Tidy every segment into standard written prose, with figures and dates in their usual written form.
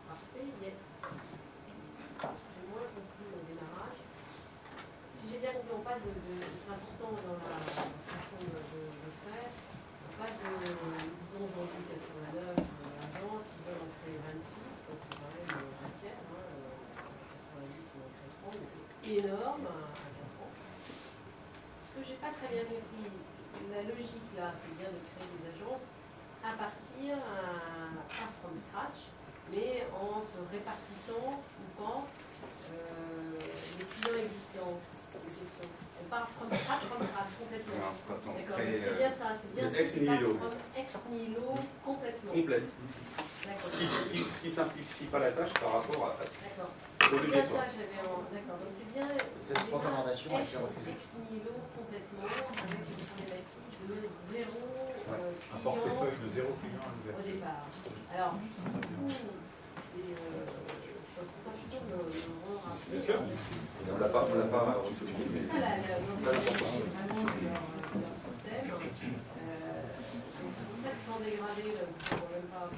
Parfait. J'ai moins compris au démarrage. Si j'ai bien compris, on passe c'est important dans la façon de faire. On passe disons aujourd'hui 89 agences, ils veulent en créer 26, donc c'est quand même un tiers. 90 on en crée 30, mais c'est énorme à 4 ans. Ce que j'ai pas très bien compris, la logique là, c'est bien de créer des agences à partir, pas from scratch, mais en se répartissant ou pas les clients existants. On part from scratch complètement. D'accord, c'est bien ça, c'est bien ex nihilo. Ex nihilo complètement. Complète. D'accord. Ce qui simplifie pas la tâche par rapport à. D'accord. C'est bien ça que j'avais en. D'accord, donc c'est bien. Cette recommandation a été refusée. Ex nihilo complètement, avec une problématique de zéro un portefeuille de 0 client à l'ouverture. au départ. Alors, du coup, c'est pas plutôt de me rappeler. Bien sûr. On l'a pas reçu. C'est ça l'objectif vraiment de leur système. Donc c'est pour ça que sans dégrader, on ne même pas.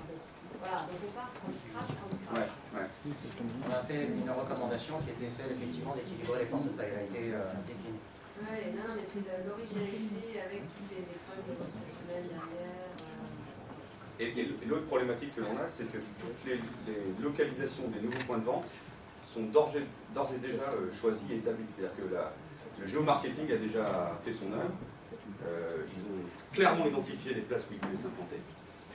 Voilà, donc on part from scratch. Ouais. On a fait une recommandation qui était celle effectivement d'équilibrer les portefeuilles. Elle a été déclinée. Oui, non, mais c'est l'originalité avec tous les problèmes de ressources humaines derrière. Et l'autre problématique que l'on a, c'est que toutes les localisations des nouveaux points de vente sont d'ores et déjà choisies et établies. C'est-à-dire que le géomarketing a déjà fait son œuvre. Ils ont clairement identifié les places où ils voulaient s'implanter.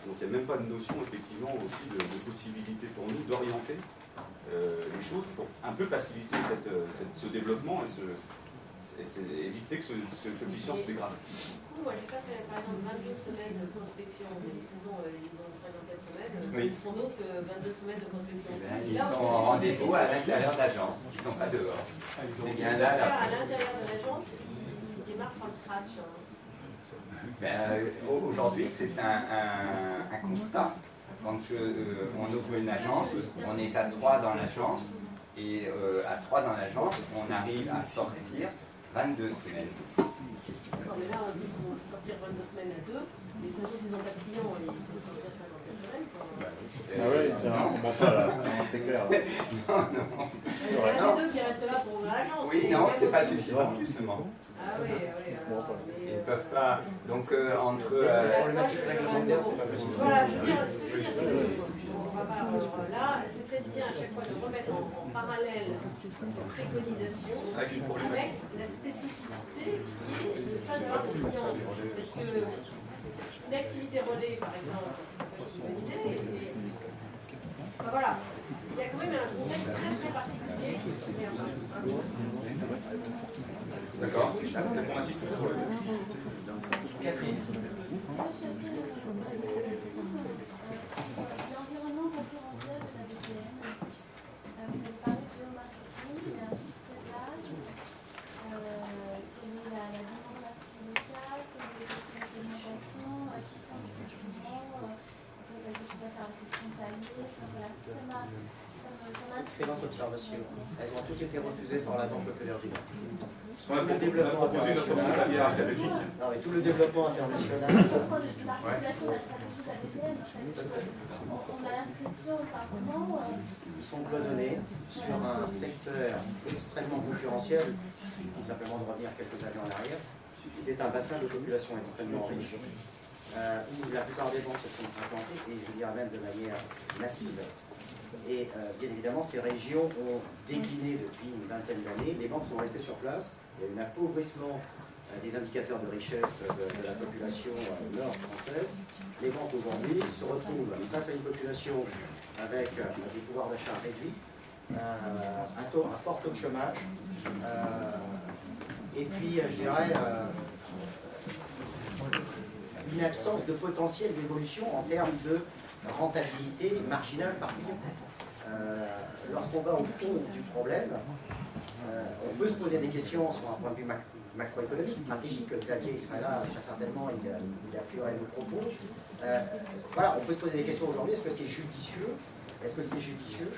Donc il n'y a même pas de notion, effectivement, aussi de possibilité pour nous d'orienter les choses pour un peu faciliter ce développement et éviter que ce coefficient se dégrade. Du coup, moi, j'ai pas fait, par exemple, 22 semaines de prospection, mais ils ont 54 semaines, oui. Ils font donc 22 semaines de prospection. Ils sont en rendez-vous à l'intérieur de l'agence, ils ne sont pas dehors. C'est bien là. À l'intérieur de l'agence, ils démarrent from scratch. Aujourd'hui, c'est un constat. Quand on ouvre une agence, on est à 3 dans l'agence, et à 3 dans l'agence, on arrive à sortir 22 semaines. D'accord, mais là, on dit qu'on peut sortir 22 semaines à 2, mais de toute façon, s'ils n'ont pas de clients, ils peuvent sortir 54 semaines. Ah oui, on ne comprend pas là, c'est clair. Non. Il y en a deux qui restent là pour ouvrir l'agence. Oui, non, c'est pas suffisant, justement. Ah oui, Ils ne peuvent pas. Donc, entre. Voilà, je veux dire, ce que je veux dire, c'est que on va pas, là, c'est peut-être bien à chaque fois de remettre en parallèle cette préconisation avec la spécificité qui est de ne pas avoir de clients. Parce que une activité relais, par exemple, ça peut être une bonne idée. Enfin, voilà, il y a quand même un contexte très particulier qui se met en place. D'accord. On insiste sur le. Catherine. L'environnement concurrentiel de la BPM. Vous avez parlé de géomarketing, il y a un sous-traitage, quelle est la demande marché locale, quelle est les questions de segmentation, qui sont les concurrents, ça va être juste à faire des frontaliers, voilà, ça m'a. Excellente observation. Elles ont toutes été refusées par la Banque populaire du Nord. Parce qu'on a proposé notre frontalière à la Belgique. Non, mais tout le développement international. L'articulation de la stratégie de la BPM, en fait, on a l'impression par moment. Ils sont cloisonnés sur un secteur extrêmement concurrentiel. Il suffit simplement de revenir quelques années en arrière. C'était un bassin de population extrêmement riche, où la plupart des banques se sont implantées, et je dirais même de manière massive. Et bien évidemment, ces régions ont décliné depuis une vingtaine d'années. Les banques sont restées sur place. Il y a eu un appauvrissement des indicateurs de richesse de la population nord-française. Les banques aujourd'hui se retrouvent face à une population avec des pouvoirs d'achat réduits, un fort taux de chômage, et puis, je dirais, une absence de potentiel d'évolution en termes de rentabilité marginale par client. Lorsqu'on va au fond du problème, on peut se poser des questions sur un point de vue macroéconomique, stratégique, que Xavier serait là, très certainement, il appuierait nos propos. Voilà, on peut se poser des questions aujourd'hui, est-ce que c'est judicieux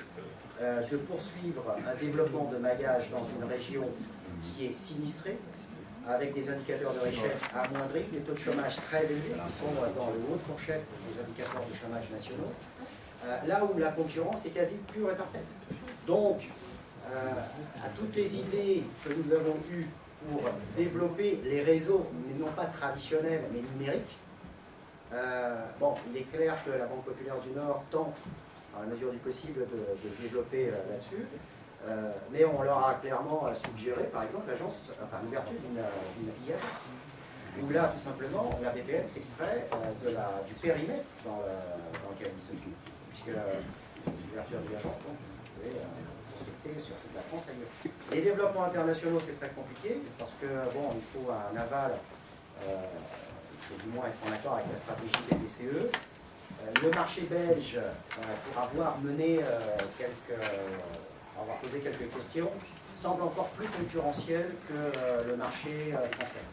de poursuivre un développement de maillage dans une région qui est sinistrée, avec des indicateurs de richesse amoindris, des taux de chômage très élevés, qui sont dans le haut de fourchette des indicateurs de chômage nationaux, là où la concurrence est quasi pure et parfaite. Donc, à toutes les idées que nous avons eues pour développer les réseaux, mais non pas traditionnels, mais numériques, bon, il est clair que la Banque Populaire du Nord tente, dans la mesure du possible, de se développer là-dessus. Mais on leur a clairement suggéré, par exemple, l'ouverture d'une e-agence, où là, tout simplement, la BPN s'extrait du périmètre dans lequel il s'occupe, puisque l'ouverture d'une agence, donc, vous pouvez respecter sur toute la France ailleurs. Les développements internationaux, c'est très compliqué, parce que, bon, il faut un aval, il faut du moins être en accord avec la stratégie des BCE. Le marché belge, pour avoir posé quelques questions, semble encore plus concurrentiel que le marché français.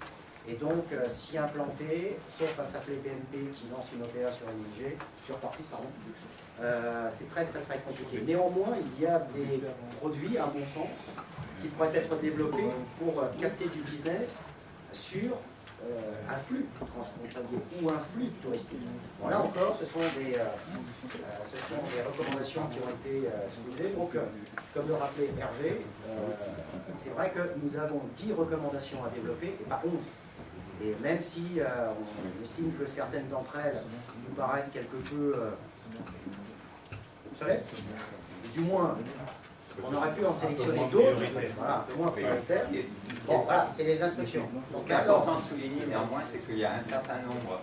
Et donc, s'y implanter, sauf à s'appeler BNP qui lance une OPA sur Fortis, c'est très compliqué. Néanmoins, il y a des produits, à mon sens, qui pourraient être développés pour capter du business sur un flux transfrontalier ou un flux touristique. Bon, là encore, ce sont des recommandations qui ont été soumisées. Donc, comme le rappelait Hervé, c'est vrai que nous avons 10 recommandations à développer et pas 11. Et même si on estime que certaines d'entre elles nous paraissent quelque peu obsolètes, du moins, on aurait pu en sélectionner d'autres, voilà, un peu moins prioritaires. Bon, voilà, c'est les instructions. Donc, ce qui est important de souligner néanmoins, c'est qu'il y a un certain nombre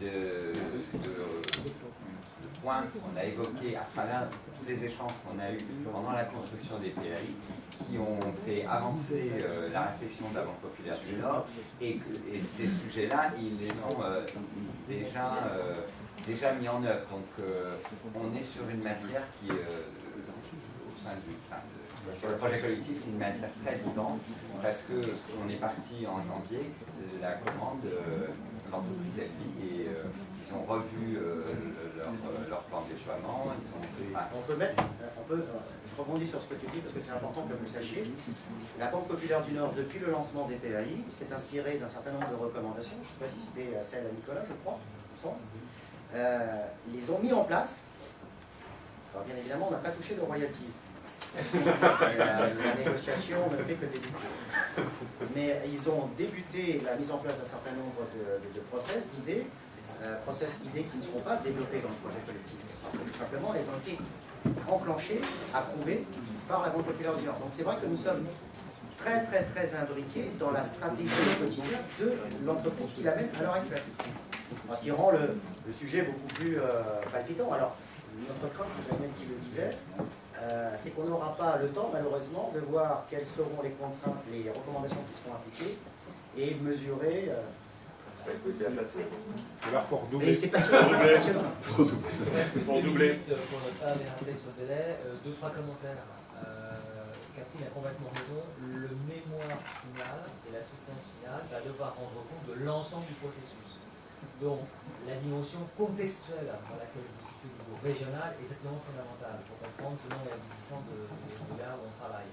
de points qu'on a évoqués à travers tous les échanges qu'on a eus pendant la construction des PAI, qui ont fait avancer la réflexion de la Banque Populaire du Nord, et ces sujets-là, ils les ont déjà mis en œuvre. Donc, on est sur une matière qui, au sein sur le projet collectif, c'est une matière très vivante, parce qu'on est parti en janvier, la commande, l'entreprise elle vit, et ils ont revu leur plan de déploiement. Je rebondis sur ce que tu dis parce que c'est important que vous le sachiez. La Banque Populaire du Nord, depuis le lancement des PAI, s'est inspirée d'un certain nombre de recommandations. Je ne sais pas si c'était celle à Nicolas, je crois, il me semble. Ils les ont mis en place. Alors bien évidemment, on n'a pas touché de royalties. La négociation ne fait que débuter. Mais ils ont débuté la mise en place d'un certain nombre de process, d'idées, qui ne seront pas développées dans le projet collectif. Parce que tout simplement, elles ont été enclenchées, approuvées par la Banque Populaire du Nord. Donc c'est vrai que nous sommes très imbriqués dans la stratégie au quotidien de l'entreprise qui l'amène à l'heure actuelle. Ce qui rend le sujet beaucoup plus palpitant. Alors, notre crainte, c'est Daniel qui le disait, c'est qu'on n'aura pas le temps, malheureusement, de voir quelles seront les contraintes, les recommandations qui seront appliquées et mesurer. doubler. C'est passionnant. Pour doubler. Pour ne pas déraper sur le délai, 2-3 commentaires. Catherine a complètement raison. Le mémoire final et la soutenance finale va devoir rendre compte de l'ensemble du processus. Donc, la dimension contextuelle dans laquelle je vous situe au niveau régional est exactement fondamentale pour comprendre tenant et aboutissant de là où on travaille.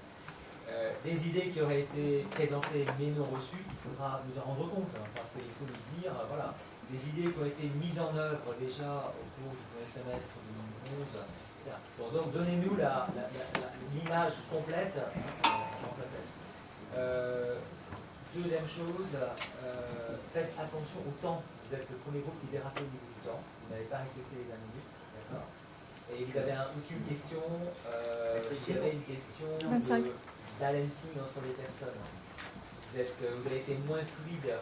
Des idées qui auraient été présentées mais non reçues, il faudra nous en rendre compte, parce qu'il faut nous dire, voilà, des idées qui ont été mises en œuvre déjà au cours du premier semestre 2011, etc. Bon, donc donnez-nous l'image complète, comment ça fait. Deuxième chose, faites attention au temps. Vous êtes le premier groupe qui dérape au niveau du temps, vous n'avez pas respecté les 20 minutes, d'accord. Et vous avez aussi une question, de balancing entre les personnes. Vous avez été moins fluide,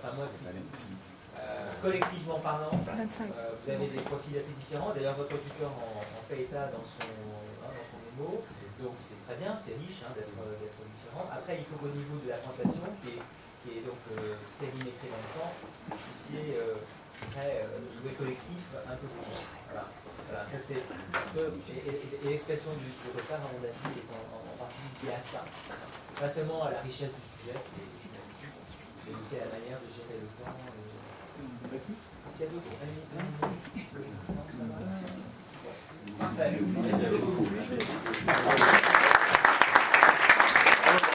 collectivement parlant. Vous avez des profils assez différents. D'ailleurs, votre tuteur en fait état dans son mémo. Donc c'est très bien, c'est riche d'être différent. Après, il faut qu'au niveau de la présentation, qui est donc périmétrée dans le temps, vous puissiez jouer collectif un peu plus. Voilà, ça c'est parce que et l'expression du retard, à mon avis, est en partie liée à ça. Pas seulement à la richesse du sujet, mais aussi à la manière de gérer le temps. Est-ce qu'il y a d'autres? Parfait. Merci beaucoup.